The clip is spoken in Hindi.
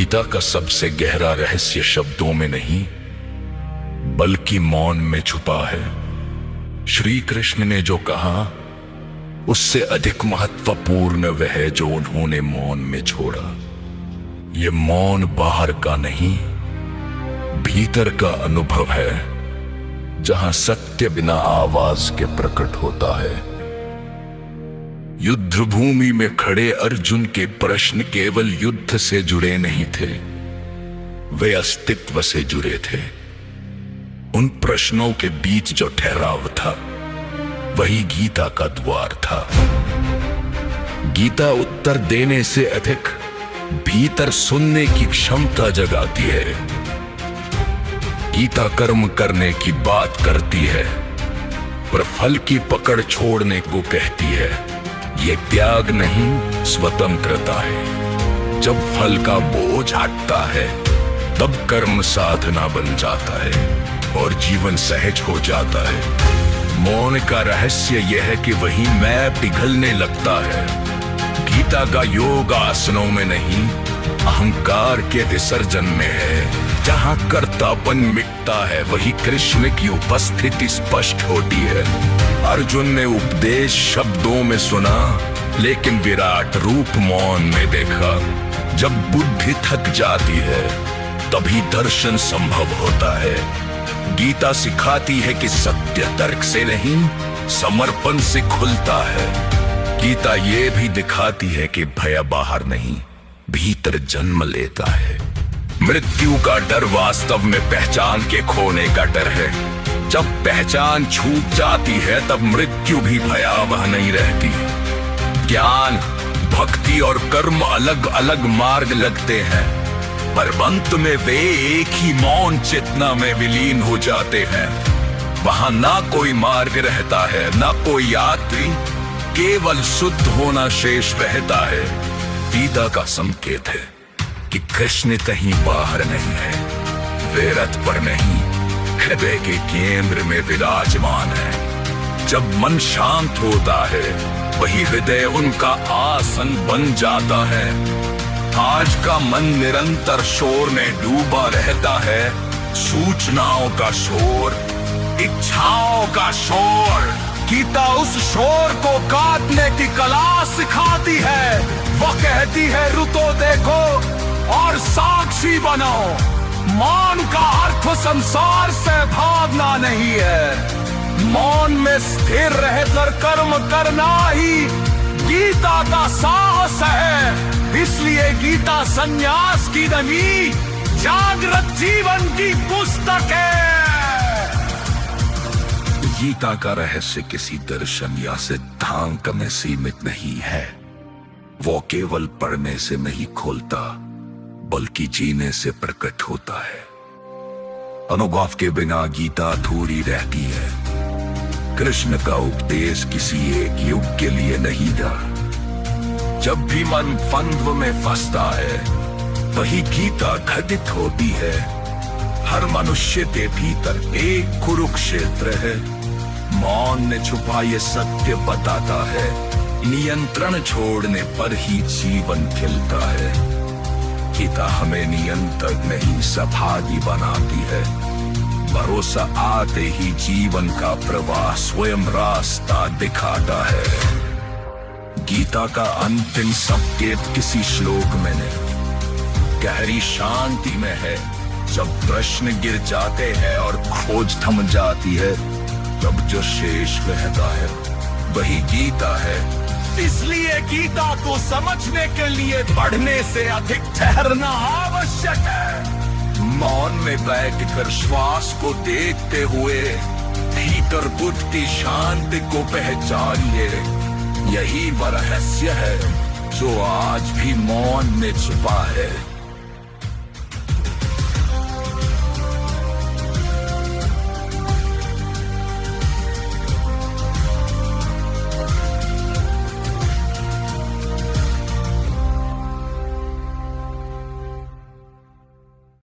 गीता का सबसे गहरा रहस्य शब्दों में नहीं बल्कि मौन में छुपा है। श्री कृष्ण ने जो कहा उससे अधिक महत्वपूर्ण वह है जो उन्होंने मौन में छोड़ा। ये मौन बाहर का नहीं, भीतर का अनुभव है, जहां सत्य बिना आवाज के प्रकट होता है। युद्ध भूमि में खड़े अर्जुन के प्रश्न केवल युद्ध से जुड़े नहीं थे, वे अस्तित्व से जुड़े थे। उन प्रश्नों के बीच जो ठहराव था वही गीता का द्वार था। गीता उत्तर देने से अधिक भीतर सुनने की क्षमता जगाती है। गीता कर्म करने की बात करती है पर फल की पकड़ छोड़ने को कहती है। ये त्याग नहीं स्वतंत्रता है। जब फल का बोझ हटता है तब कर्म साधना बन जाता है और जीवन सहज हो जाता है। मौन का रहस्य यह है कि वही मैं पिघलने लगता है। गीता का योग आसनों में नहीं, अहंकार के विसर्जन में है। जहां कर्तापन मिटता है वही कृष्ण की उपस्थिति स्पष्ट होती है। अर्जुन ने उपदेश शब्दों में सुना लेकिन विराट रूप मौन में देखा। जब बुद्धि थक जाती है तभी दर्शन संभव होता है। गीता सिखाती है कि सत्य तर्क से नहीं, समर्पण से खुलता है। गीता ये भी दिखाती है कि भय बाहर नहीं, भीतर जन्म लेता है। मृत्यु का डर वास्तव में पहचान के खोने का डर है। जब पहचान छूट जाती है तब मृत्यु भी भयावह नहीं रहती। ज्ञान, भक्ति और कर्म अलग अलग मार्ग लगते हैं पर अंत में वे एक ही मौन चेतना में विलीन हो जाते हैं। वहां ना कोई मार्ग रहता है, ना कोई यात्री, केवल शुद्ध होना शेष रहता है। गीता का संकेत है कि कृष्ण कहीं बाहर नहीं है, वे रथ पर नहीं, हृदय के केंद्र में विराजमान है। जब मन शांत होता है वही हृदय उनका आसन बन जाता है। आज का मन निरंतर शोर में डूबा रहता है, सूचनाओं का शोर, इच्छाओं का शोर। गीता उस शोर को काटने की कला सिखाती है। वह कहती है रुको देखो और साक्षी बनो। मौन का अर्थ संसार से भागना नहीं है, मौन में स्थिर रहकर कर्म करना ही गीता का साहस है। इसलिए गीता संन्यास की नहीं, जागृत जीवन की पुस्तक है। गीता का रहस्य किसी दर्शन या सिद्धांत में सीमित नहीं है। वो केवल पढ़ने से नहीं खोलता बल्कि जीने से प्रकट होता है। अनुभव के बिना गीता अधूरी रहती है। कृष्ण का उपदेश किसी एक युग के लिए नहीं था। जब भी मन द्वंद्व में फंसता है वही गीता घटित होती है। हर मनुष्य के भीतर एक कुरुक्षेत्र है। मौन ने छुपा ये सत्य बताता है, नियंत्रण छोड़ने पर ही जीवन खिलता है। गीता हमें नियंत्रण नहीं सहभागी बनाती है। भरोसा आते ही जीवन का प्रवाह स्वयं रास्ता दिखाता है। गीता का अंतिम संकेत किसी श्लोक में नहीं, गहरी शांति में है। जब प्रश्न गिर जाते हैं और खोज थम जाती है तब जो शेष रहता है वही गीता है। इसलिए गीता को समझने के लिए पढ़ने से अधिक ठहरना आवश्यक है। मौन में बैठकर श्वास को देखते हुए भीतर बुद्ध की शांति को पहचानिए। यही वह रहस्य है जो आज भी मौन में छुपा है।